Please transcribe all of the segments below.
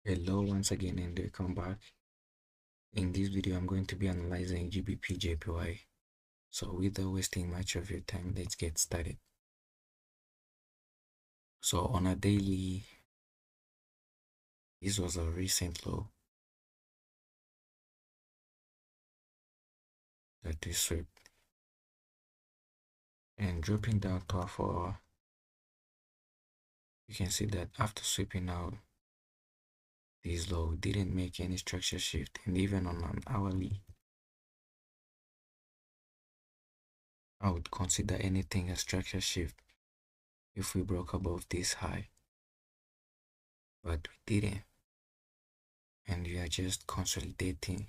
Hello once again and welcome back. In this video I'm going to be analyzing Gbpjpy. So without wasting much of your time, let's get started. So on a daily, this was a recent low that we swept and dropping down to a 4 you can see that after sweeping out this low, we didn't make any structure shift, and even on an hourly I would consider anything a structure shift if we broke above this high, but we didn't, and we are just consolidating,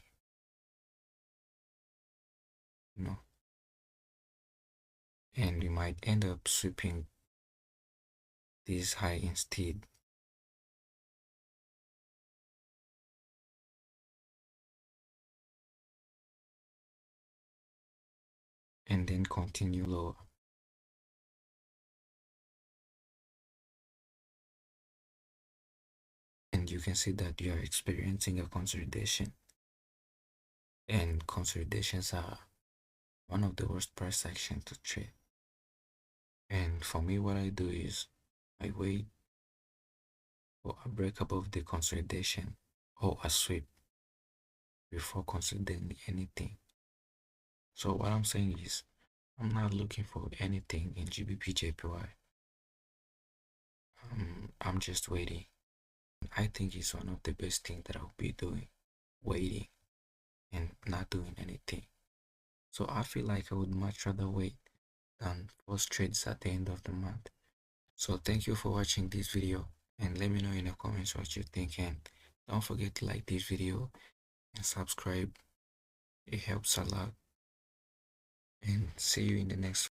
and we might end up sweeping this high instead. And then continue lower. And you can see that you are experiencing a consolidation. And consolidations are one of the worst price action to trade. And for me, what I do is I wait for a break above the consolidation or a sweep before consolidating anything. So what I'm saying is I'm not looking for anything in Gbpjpy. I'm just waiting. I think it's one of the best things that I'll be doing, waiting and not doing anything. So I feel like I would much rather wait than post trades at the end of the month. So thank you for watching this video, and let me know in the comments what you think, and don't forget to like this video and subscribe. It helps a lot, and see you in the next